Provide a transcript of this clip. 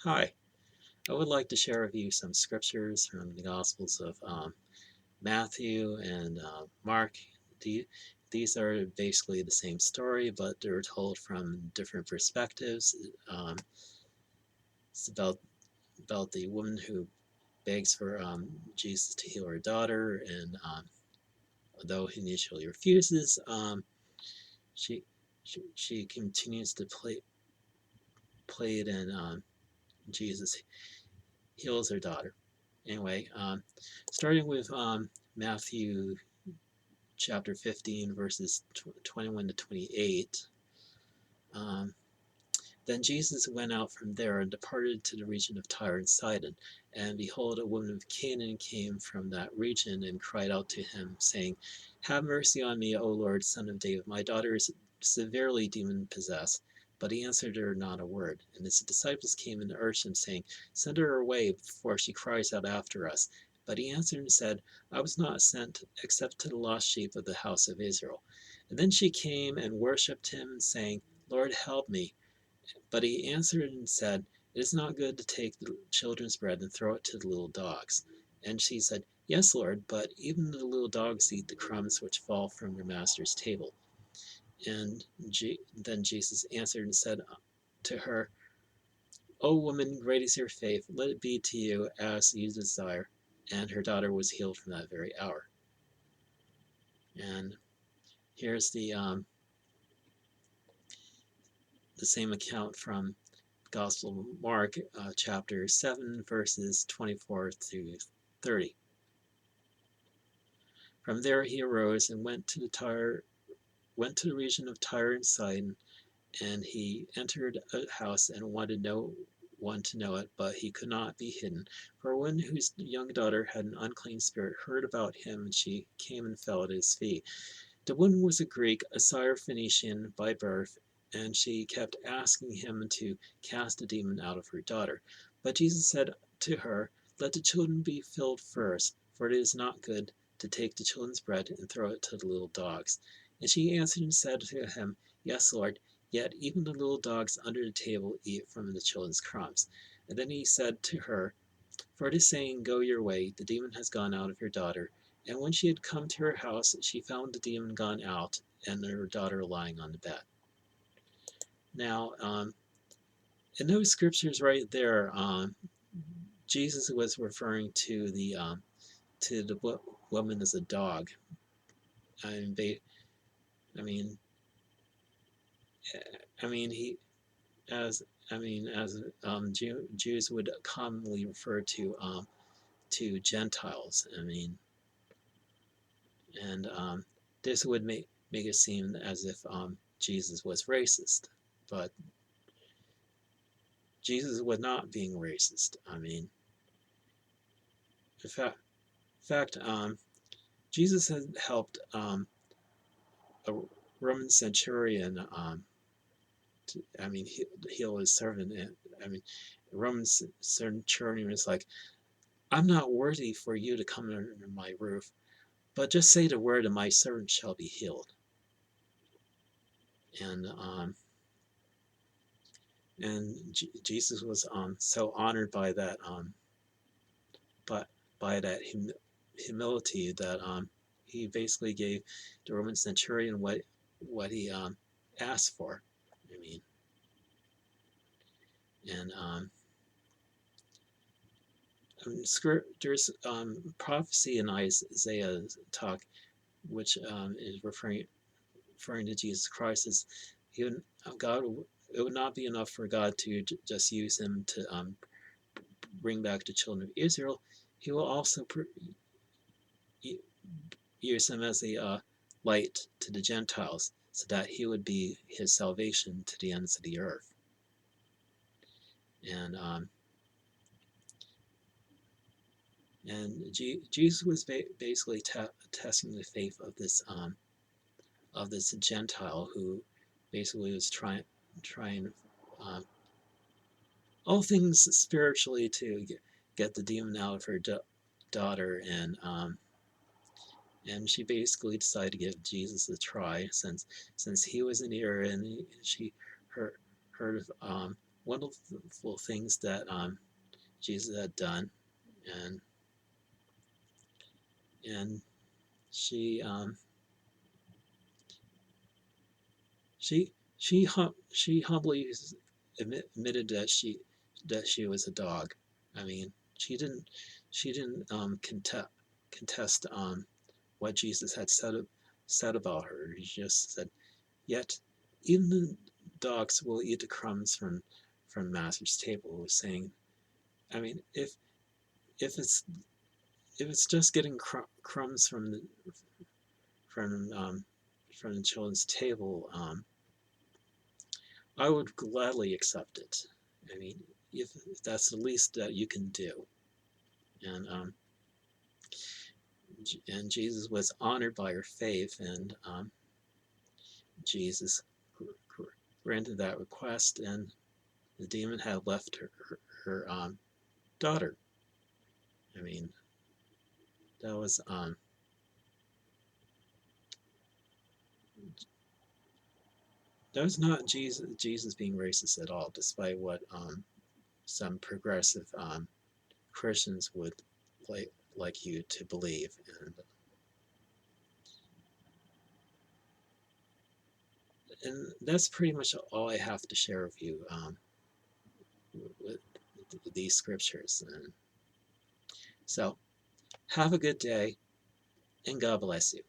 Hi, I would like to share with you some scriptures from the Gospels of Matthew and Mark. The, these are basically the same story, but they're told from different perspectives. Um, it's about the woman who begs for Jesus to heal her daughter, and although he initially refuses, she, she continues to play it, and Jesus heals her daughter. Anyway, starting with Matthew chapter 15, verses 21 to 28. Um, then Jesus went out from there and departed to the region of Tyre and Sidon. And behold, a woman of Canaan came from that region and cried out to him, saying, Have mercy on me, O Lord, son of David. My daughter is severely demon possessed. But he answered her not a word. And his disciples came and urged him, saying, Send her away, for she cries out after us. But he answered and said, I was not sent except to the lost sheep of the house of Israel. And then she came and worshipped him, saying, Lord, help me. But he answered and said, It is not good to take the children's bread and throw it to the little dogs. And she said, Yes, Lord, but even the little dogs eat the crumbs which fall from their master's table. And then Jesus answered and said to her, O woman, great is your faith. Let it be to you as you desire. And her daughter was healed from that very hour. And here's the same account from Gospel of Mark, chapter 7, verses 24 through 30. From there he arose and went to the region of Tyre and Sidon, and he entered a house and wanted no one to know it, but he could not be hidden. For one whose young daughter had an unclean spirit heard about him, and she came and fell at his feet. The woman was a Greek, a Syrophoenician by birth, and she kept asking him to cast the demon out of her daughter. But Jesus said to her, Let the children be filled first, for it is not good to take the children's bread and throw it to the little dogs. And she answered and said to him, Yes, Lord, yet even the little dogs under the table eat from the children's crumbs. And then he said to her, For it is saying, Go your way, the demon has gone out of your daughter. And when she had come to her house, she found the demon gone out, and her daughter lying on the bed. Now, in those scriptures right there, Jesus was referring to the woman as a dog. I mean, I mean, I mean, he as as Jews would commonly refer to Gentiles. I mean, and this would make it seem as if Jesus was racist, but Jesus was not being racist. I mean, in fact, Jesus had helped a Roman centurion. Heal his servant. And, I mean, Roman centurion was like, "I'm not worthy for you to come under my roof, but just say the word, and my servant shall be healed." And Jesus was so honored by that by that humility that he basically gave the Roman centurion what he asked for. I mean, and there's prophecy in Isaiah talk, which is referring to Jesus Christ as he would, God. It would not be enough for God to just use him to bring back the children of Israel. He will also use him as a light to the Gentiles, so that he would be his salvation to the ends of the earth. And Jesus was basically testing the faith of this Gentile who basically was trying um, all things spiritually to get the demon out of her daughter, and she basically decided to give Jesus a try since he was in the area, and she heard heard of wonderful things that Jesus had done, and and she she humbly admitted that she was a dog. I mean, she didn't contest what Jesus had said about her. He just said, "Yet even the dogs will eat the crumbs from Master's table," saying, I mean, if it's if it's just getting crumbs from um, from the children's table, I would gladly accept it. I mean, if that's the least that you can do, and and Jesus was honored by her faith, and Jesus granted that request, and the demon had left her daughter. I mean, that was not Jesus being racist at all, despite what some progressive Christians would like you to believe. And that's pretty much all I have to share with you with these scriptures. And so, have a good day, and God bless you.